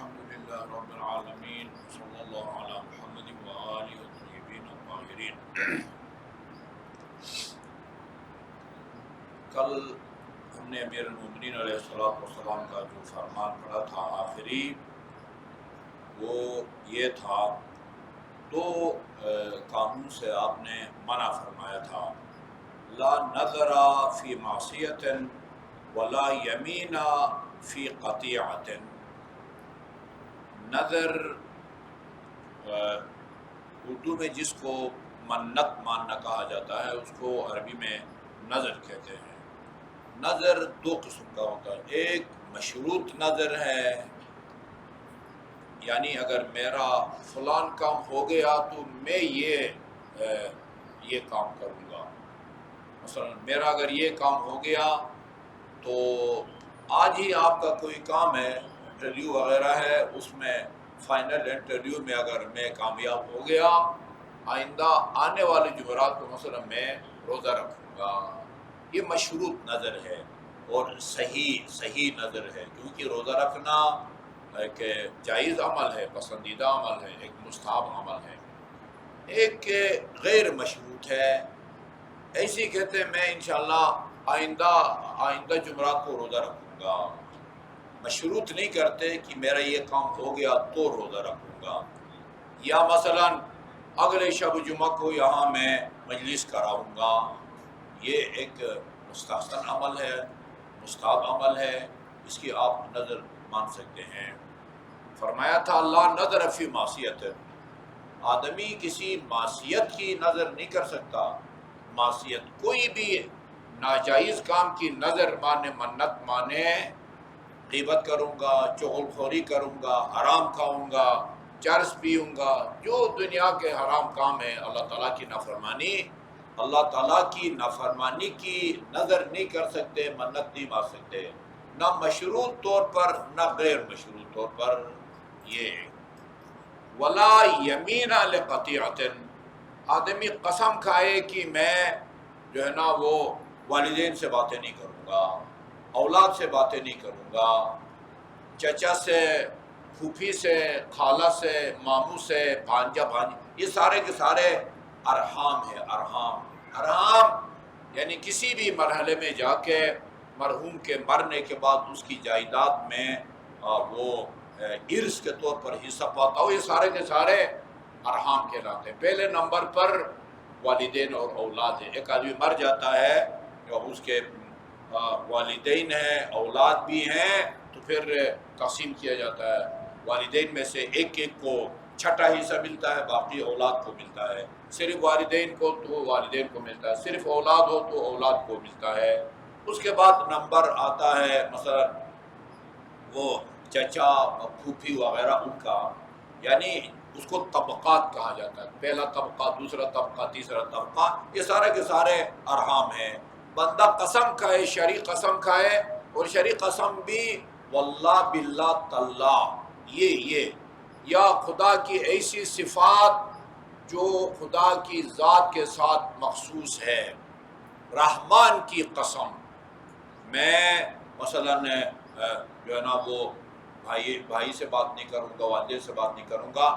الحمدللہ رب العالمین صلی اللہ علی محمد وآلہ الطیبین الطاہرین۔ کل ہم نے امیر المومنین علیہ السلام کا جو فرمان پڑھا تھا آخری، وہ یہ تھا، دو قانون سے آپ نے منع فرمایا تھا: لا نظر فی معصیت ولا یمین فی قطیعت۔ نظر اردو میں جس کو منت ماننا کہا جاتا ہے اس کو عربی میں نظر کہتے ہیں۔ نظر دو قسم کا ہوتا ہے، ایک مشروط نظر ہے، یعنی اگر میرا فلان کام ہو گیا تو میں یہ کام کروں گا۔ مثلا میرا اگر یہ کام ہو گیا تو آج ہی آپ کا کوئی کام ہے، انٹرویو وغیرہ ہے، اس میں فائنل انٹرویو میں اگر میں کامیاب ہو گیا، آئندہ آنے والے جمعرات کو مثلا میں روزہ رکھوں گا۔ یہ مشروط نظر ہے اور صحیح نظر ہے، کیونکہ روزہ رکھنا ایک جائز عمل ہے، پسندیدہ عمل ہے، ایک مستحب عمل ہے۔ ایک غیر مشروط ہے، ایسے ہی کہتے ہیں میں انشاءاللہ آئندہ جمعرات کو روزہ رکھوں گا، مشروط نہیں کرتے کہ میرا یہ کام ہو گیا تو روزہ رکھوں گا۔ یا مثلا اگلے شب جمعہ کو یہاں میں مجلس کراؤں گا، یہ ایک مستحسن عمل ہے، مستحب عمل ہے، اس کی آپ نظر مان سکتے ہیں۔ فرمایا تھا اللہ نظر فی معصیت، آدمی کسی معصیت کی نظر نہیں کر سکتا۔ معصیت کوئی بھی ناجائز کام کی نظر مانے، منت مانے، غیبت کروں گا، چغل خوری کروں گا، حرام کھاؤں گا، چرس پیوں گا، جو دنیا کے حرام کام ہے، اللہ تعالیٰ کی نافرمانی، اللہ تعالیٰ کی نافرمانی کی نظر نہیں کر سکتے، منت نہیں مار سکتے، نہ مشروط طور پر نہ غیر مشروط طور پر۔ یہ ولا یمین لقطیعۃ، آدمی قسم کھائے کہ میں جو ہے نا وہ والدین سے باتیں نہیں کروں گا، اولاد سے باتیں نہیں کروں گا، چچا سے، پھوپھی سے، خالہ سے، ماموں سے، بھانجا بھانجی، یہ سارے کے سارے ارحام ہے۔ ارحام یعنی کسی بھی مرحلے میں جا کے مرحوم کے مرنے کے بعد اس کی جائیداد میں وہ ارث کے طور پر حصہ پاتا ہو، یہ سارے کے سارے ارحام کہلاتے ہیں۔ پہلے نمبر پر والدین اور اولاد ہے۔ ایک آدمی مر جاتا ہے اور اس کے والدین ہیں، اولاد بھی ہیں، تو پھر تقسیم کیا جاتا ہے۔ والدین میں سے ایک کو چھٹا حصہ ملتا ہے، باقی اولاد کو ملتا ہے۔ صرف والدین کو تو والدین کو ملتا ہے، صرف اولاد ہو تو اولاد کو ملتا ہے۔ اس کے بعد نمبر آتا ہے مثلا وہ چچا، پھوپھی وغیرہ، ان کا، یعنی اس کو طبقات کہا جاتا ہے، پہلا طبقہ، دوسرا طبقہ، تیسرا طبقہ، یہ سارے کے سارے ارحام ہیں۔ بندہ قسم کھائے، شرعی قسم کھائے، اور شرعی قسم بھی واللہ باللہ تاللہ، یہ یا خدا کی ایسی صفات جو خدا کی ذات کے ساتھ مخصوص ہے۔ رحمان کی قسم، میں مثلا جو ہے نا وہ بھائی سے بات نہیں کروں گا، والدین سے بات نہیں کروں گا،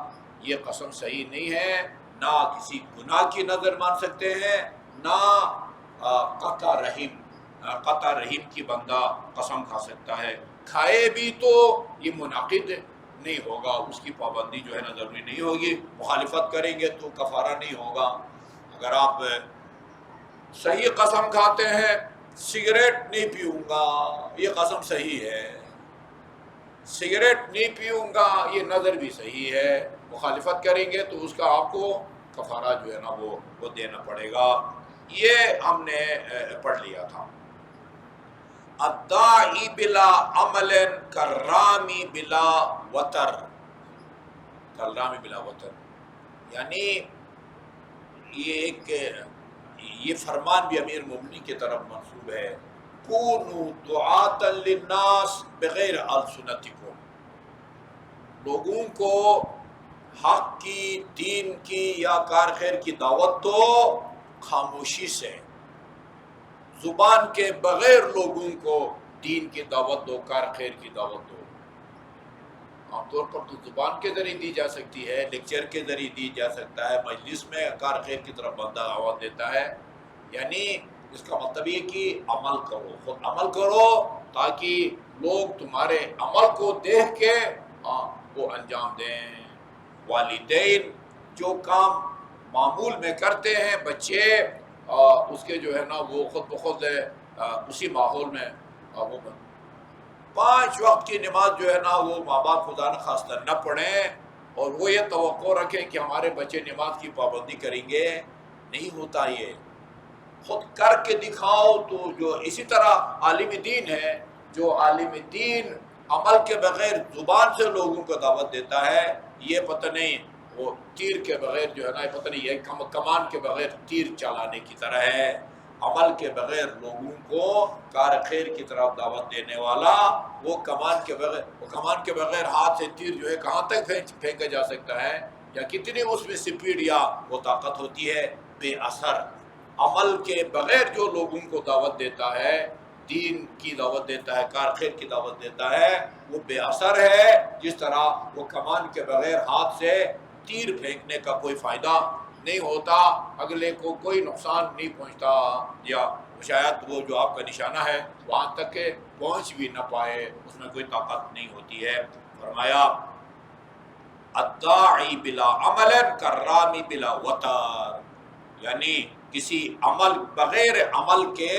یہ قسم صحیح نہیں ہے۔ نہ کسی گناہ کی نظر مان سکتے ہیں، نہ قطع رحم کی بندہ قسم کھا سکتا ہے۔ کھائے بھی تو یہ منعقد نہیں ہوگا، اس کی پابندی جو ہے نا ضروری نہیں ہوگی، مخالفت کریں گے تو کفارہ نہیں ہوگا۔ اگر آپ صحیح قسم کھاتے ہیں سگریٹ نہیں پیوں گا، یہ قسم صحیح ہے، سگریٹ نہیں پیوں گا یہ نظر بھی صحیح ہے، مخالفت کریں گے تو اس کا آپ کو کفارہ جو ہے نا وہ دینا پڑے گا۔ یہ ہم نے پڑھ لیا تھا۔ الداعی بلا عمل کالرامی بلا وتر، کالرامی بلا وتر، یعنی یہ فرمان بھی امیر مومنین کی طرف منسوب ہے، کونوا دعاۃ للناس بغیر السنتکم، لوگوں کو حق کی، دین کی یا کار خیر کی دعوت دو خاموشی سے، زبان کے بغیر لوگوں کو دین کی دعوت دو، کار خیر کی دعوت دو۔ عام طور پر تو زبان کے ذریعے دی جا سکتی ہے، لیکچر کے ذریعے دی جا سکتا ہے، مجلس میں کار خیر کی طرف بندہ آواز دیتا ہے، یعنی اس کا مطلب یہ کہ عمل کرو، خود عمل کرو تاکہ لوگ تمہارے عمل کو دیکھ کے وہ انجام دیں۔ والدین جو کام معمول میں کرتے ہیں بچے اس کے جو ہے نا وہ خود بخود اسی ماحول میں وہ 5 وقت کی نماز جو ہے نا وہ ماں باپ خدا نخواستہ نہ پڑھیں اور وہ یہ توقع رکھیں کہ ہمارے بچے نماز کی پابندی کریں گے، نہیں ہوتا یہ، خود کر کے دکھاؤ۔ تو جو اسی طرح عالم دین ہے، جو عالم دین عمل کے بغیر زبان سے لوگوں کو دعوت دیتا ہے، یہ پتہ نہیں وہ تیر کے بغیر جو ہے نا پتہ نہیں یہ کمان کے بغیر تیر چلانے کی طرح ہے۔ عمل کے بغیر لوگوں کو کار خیر کی طرف دعوت دینے والا وہ کمان کے بغیر ہاتھ سے تیر جو ہے کہاں تک پھینکا جا سکتا ہے، یا کتنی اس میں سپیڈ یا وہ طاقت ہوتی ہے، بے اثر۔ عمل کے بغیر جو لوگوں کو دعوت دیتا ہے، دین کی دعوت دیتا ہے، کار خیر کی دعوت دیتا ہے، وہ بے اثر ہے، جس طرح وہ کمان کے بغیر ہاتھ سے تیر پھینکنے کا کوئی فائدہ نہیں ہوتا، اگلے کو کوئی نقصان نہیں پہنچتا، یا شاید وہ جو آپ کا نشانہ ہے وہاں تک کہ پہنچ بھی نہ پائے، اس میں کوئی طاقت نہیں ہوتی ہے۔ فرمایا الداعی بلا عمل کالرامی بلا وتر، یعنی کسی عمل بغیر عمل کے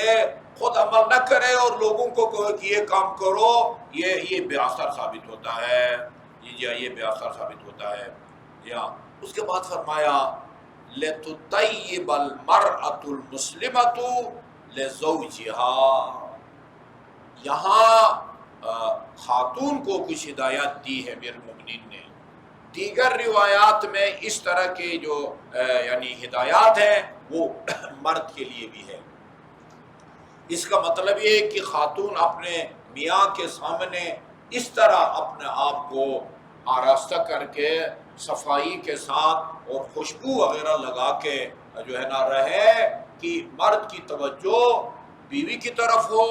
خود عمل نہ کرے اور لوگوں کو کہے کہ یہ کام کرو، یہ بے اثر ثابت ہوتا ہے، یہ بے اثر ثابت ہوتا ہے۔ یا اس کے بعد فرمایا لِتُطَيِّبَ الْمَرْأَةُ الْمُسْلِمَةُ لِزَوْجِهَا، یہاں خاتون کو کچھ ہدایات دی ہے امیر المومنین نے۔ دیگر روایات میں اس طرح کے جو یعنی ہدایات ہیں وہ مرد کے لیے بھی ہے۔ اس کا مطلب یہ ہے کہ خاتون اپنے میاں کے سامنے اس طرح اپنے آپ کو آراستہ کر کے صفائی کے ساتھ اور خوشبو وغیرہ لگا کے جو ہے نا رہے کہ مرد کی توجہ بیوی کی طرف ہو،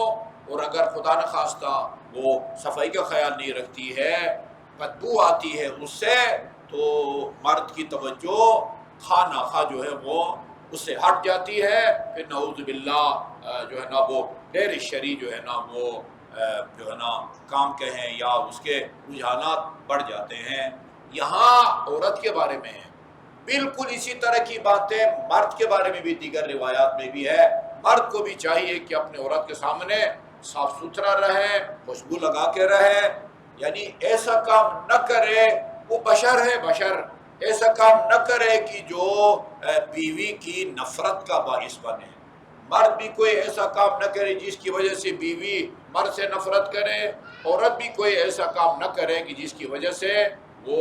اور اگر خدا نخواستہ وہ صفائی کا خیال نہیں رکھتی ہے، بدبو آتی ہے اس سے، تو مرد کی توجہ خواہ ناخواہ جو ہے وہ اس سے ہٹ جاتی ہے، پھر نعوذ باللہ جو ہے نا وہ غیر شرعی جو ہے نا وہ جو ہے نا کام کہیں یا اس کے رجحانات بڑھ جاتے ہیں۔ یہاں عورت کے بارے میں ہے، بالکل اسی طرح کی باتیں مرد کے بارے میں بھی دیگر روایات میں بھی ہے۔ مرد کو بھی چاہیے کہ اپنے عورت کے سامنے صاف ستھرا رہے، خوشبو لگا کے رہے، یعنی ایسا کام نہ کرے، وہ بشر ہے، بشر ایسا کام نہ کرے کہ جو بیوی کی نفرت کا باعث بنے۔ مرد بھی کوئی ایسا کام نہ کرے جس کی وجہ سے بیوی مرد سے نفرت کرے، عورت بھی کوئی ایسا کام نہ کرے کہ جس کی وجہ سے وہ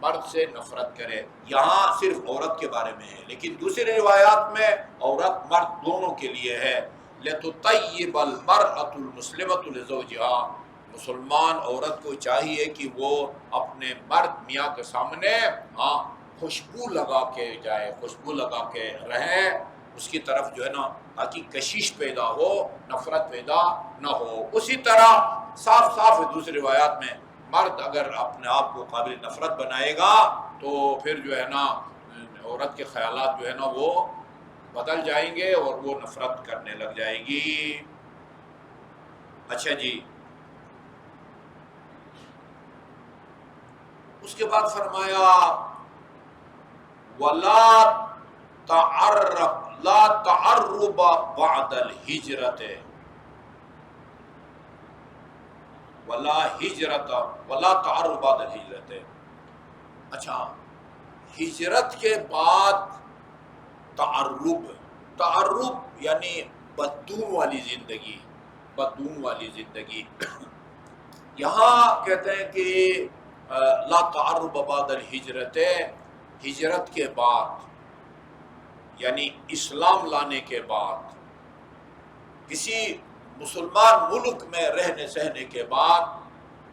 مرد سے نفرت کرے۔ یہاں صرف عورت کے بارے میں ہے، لیکن دوسری روایات میں عورت مرد دونوں کے لیے ہے۔ لِتُطَيِّبَ الْمَرْأَةُ الْمُسْلِمَةُ لِزَوْجِهَا، مسلمان عورت کو چاہیے کہ وہ اپنے مرد میاں کے سامنے خوشبو لگا کے جائے، خوشبو لگا کے رہے، اس کی طرف جو ہے نا تاکہ کشش پیدا ہو، نفرت پیدا نہ ہو۔ اسی طرح صاف صاف دوسری روایات میں مرد اگر اپنے آپ کو قابل نفرت بنائے گا تو پھر جو ہے نا عورت کے خیالات جو ہے نا وہ بدل جائیں گے اور وہ نفرت کرنے لگ جائے گی۔ اچھا جی، اس کے بعد فرمایا وَلَا تَعَرَّبْ لَا تَعَرُّبَ بَعْدَ الْحِجْرَةِ وَلَا هِجْرَةَ وَلَا تَعَرُّبَ بَعْدَ الْحِجْرَةِ۔ اچھا، ہجرت کے بعد تعرب یعنی بددون والی زندگی، بددون والی زندگی۔ یہاں کہتے ہیں کہ لا تعرب بعد الہجرت، ہجرت کے بعد یعنی اسلام لانے کے بعد، کسی مسلمان ملک میں رہنے سہنے کے بعد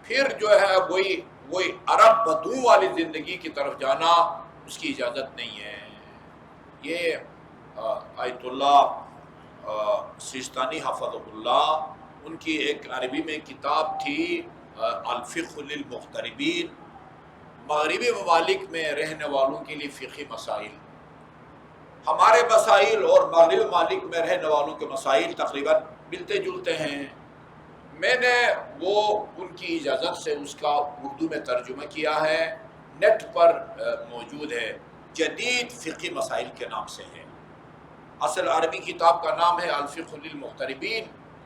پھر جو ہے وہی عرب بدو والی زندگی کی طرف جانا اس کی اجازت نہیں ہے۔ یہ آیت اللہ سیستانی حفظہ اللہ، ان کی ایک عربی میں کتاب تھی الفقہ للمغتربین، مغربی ممالک میں رہنے والوں کے لیے فقہی مسائل، ہمارے مسائل اور مغربی ممالک میں رہنے والوں کے مسائل تقریباً ملتے جلتے ہیں۔ میں نے وہ ان کی اجازت سے اس کا اردو میں ترجمہ کیا ہے، نیٹ پر موجود ہے، جدید فقہی مسائل کے نام سے ہے۔ اصل عربی کتاب کا نام ہے الفقہ للمغتربین،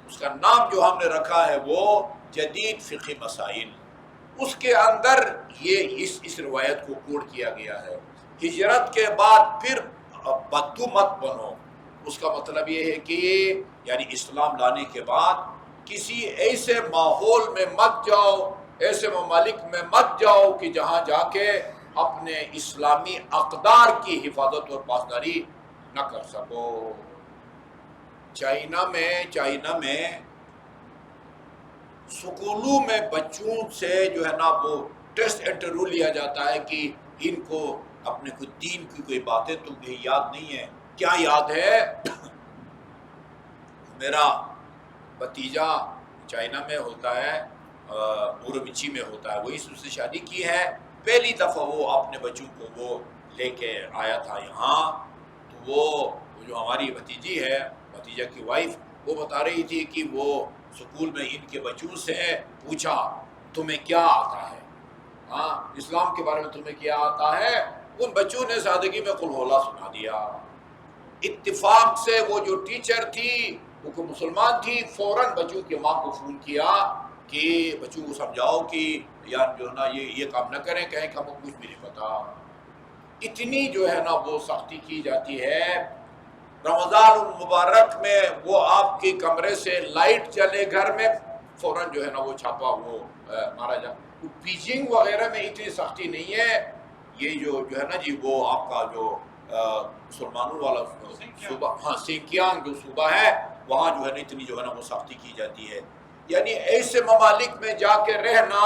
اس کا نام جو ہم نے رکھا ہے وہ جدید فقہی مسائل۔ اس کے اندر یہ اس روایت کو کوٹ کیا گیا ہے، ہجرت کے بعد پھر بدو مت بنو۔ اس کا مطلب یہ ہے کہ یعنی اسلام لانے کے بعد کسی ایسے ماحول میں مت جاؤ، ایسے ممالک میں مت جاؤ کہ جہاں جا کے اپنے اسلامی اقدار کی حفاظت اور پاسداری نہ کر سکو۔ چائنا میں سکولوں میں بچوں سے جو ہے نا وہ ٹیسٹ انٹرویو لیا جاتا ہے کہ ان کو اپنے کو دین کی کوئی باتیں تو یاد نہیں ہے۔ کیا یاد ہے؟ میرا بھتیجا چائنا میں ہوتا ہے، اورومچی میں ہوتا ہے، وہ اس سے شادی کی ہے، پہلی دفعہ وہ اپنے بچوں کو وہ لے کے آیا تھا یہاں، تو وہ جو ہماری بھتیجی ہے، بھتیجا کی وائف، وہ بتا رہی تھی کہ وہ سکول میں ان کے بچوں سے پوچھا تمہیں کیا آتا ہے، ہاں اسلام کے بارے میں تمہیں کیا آتا ہے؟ ان بچوں نے سادگی میں قل ہو اللہ سنا دیا۔ اتفاق سے وہ جو ٹیچر تھی وہ مسلمان تھی، فوراً بچوں کی ماں کو فون کیا کہ بچوں کو سمجھاؤ کہ یار جو ہے نا یہ کام نہ کریں، کہیں کہ ہم کو کچھ بھی نہیں پتا۔ اتنی جو ہے نا وہ سختی کی جاتی ہے۔ رمضان المبارک میں وہ آپ کے کمرے سے لائٹ چلے گھر میں، فوراً جو ہے نا وہ چھاپا وہ مارا جا۔ بیجنگ وغیرہ میں اتنی سختی نہیں ہے، یہ جو ہے نا جی وہ آپ کا جو مسلمانوں والا صوبہ، ہاں سینکیانگ جو صوبہ ہے، وہاں جو ہے نا اتنی جو ہے نا وہ سختی کی جاتی ہے۔ یعنی ایسے ممالک میں جا کے رہنا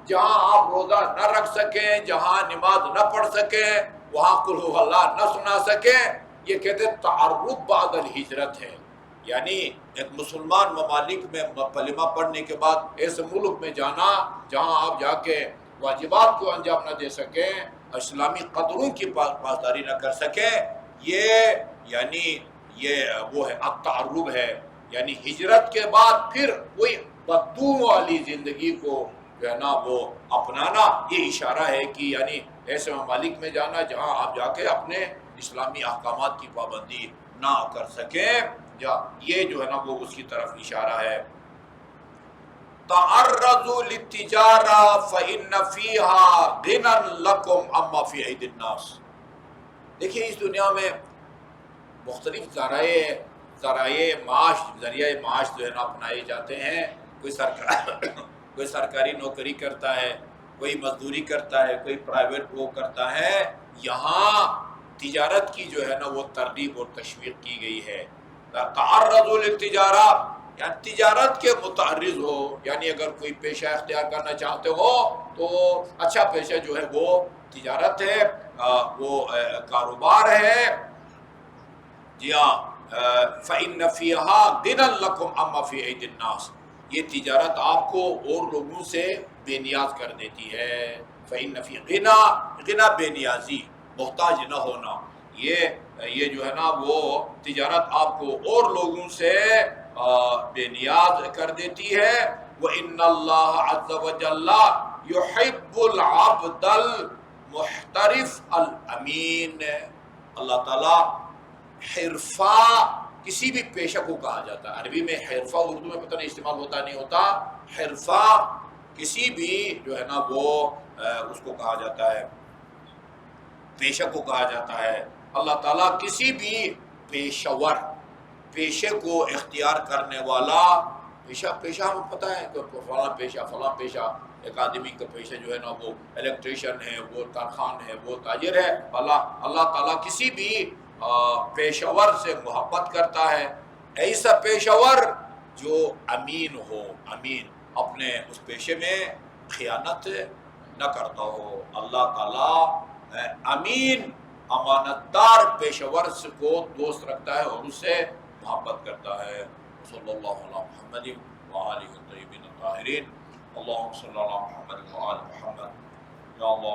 جہاں آپ روزہ نہ رکھ سکیں، جہاں نماز نہ پڑھ سکیں، وہاں قل ہو اللہ نہ سنا سکیں، یہ کہتے ہیں تعرب بعد الہجرت ہے۔ یعنی ایک مسلمان ممالک میں کلمہ پڑھنے کے بعد ایسے ملک میں جانا جہاں آپ جا کے واجبات کو انجام نہ دے سکیں، اسلامی قدروں کی پاسداری نہ کر سکیں، یہ وہ ہے التعرب ہے۔ یعنی ہجرت کے بعد پھر وہی بدوم والی زندگی کو جو ہے نا وہ اپنانا، یہ اشارہ ہے کہ یعنی ایسے ممالک میں جانا جہاں آپ جا کے اپنے اسلامی احکامات کی پابندی نہ کر سکیں، یہ جو ہے نا وہ اس کی طرف اشارہ ہے۔ تعرضوا للتجارہ فإن فیہا غنی لکم عما فی ایدی الناس۔ دیکھیے اس دنیا میں مختلف ذرائع معاش جو ہے نا اپنائے جاتے ہیں۔ کوئی سرکاری نوکری کرتا ہے، کوئی مزدوری کرتا ہے، کوئی پرائیویٹ وہ کرتا ہے۔ یہاں تجارت کی جو ہے نا وہ ترغیب اور تشویق کی گئی ہے۔ تعرضوا للتجارہ یعنی تجارت کے متعرض ہو، یعنی اگر کوئی پیشہ اختیار کرنا چاہتے ہو تو اچھا پیشہ جو ہے وہ تجارت ہے، وہ کاروبار ہے۔ جی ہاں، فإن فیہا غنی لکم عما فی ایدی الناس، یہ تجارت آپ کو اور لوگوں سے بے نیاز کر دیتی ہے۔ فإن فی غنی بے نیازی، محتاج نہ ہونا، یہ جو ہے نا وہ تجارت آپ کو اور لوگوں سے بے نیاز کر دیتی ہے۔ وَإِنَّ اللَّهَ عَزَّ وَجَلَّ يُحِبُّ الْعَبْدَ الْمُحْتَرِفَ الْأَمِينَ۔ اللہ تعالیٰ حرفہ کسی بھی پیشہ کو کہا جاتا ہے، عربی میں حرفہ اردو میں پتہ نہیں استعمال ہوتا نہیں ہوتا، حرفہ کسی بھی جو ہے نا وہ اس کو کہا جاتا ہے، پیشہ کو کہا جاتا ہے۔ اللہ تعالیٰ کسی بھی پیشے کو اختیار کرنے والا، پیشہ ہمیں پتہ ہے کہ فلاں پیشہ، ایک آدمی کا پیشہ جو ہے نا وہ الیکٹریشین ہے، وہ کارخان ہے، وہ تاجر ہے۔ اللہ تعالیٰ کسی بھی پیشور سے محبت کرتا ہے، ایسا پیشور جو امین ہو، امین اپنے اس پیشے میں خیانت نہ کرتا ہو۔ اللہ تعالیٰ امین امانت دار پیشور کو دوست رکھتا ہے اور اس سے محبت کرتا ہے۔ صلی اللہ علیہ محمد وآلہ الطیبین الطاہرین، اللہم صلی اللہ علیہ محمد وآل محمد، یا اللہ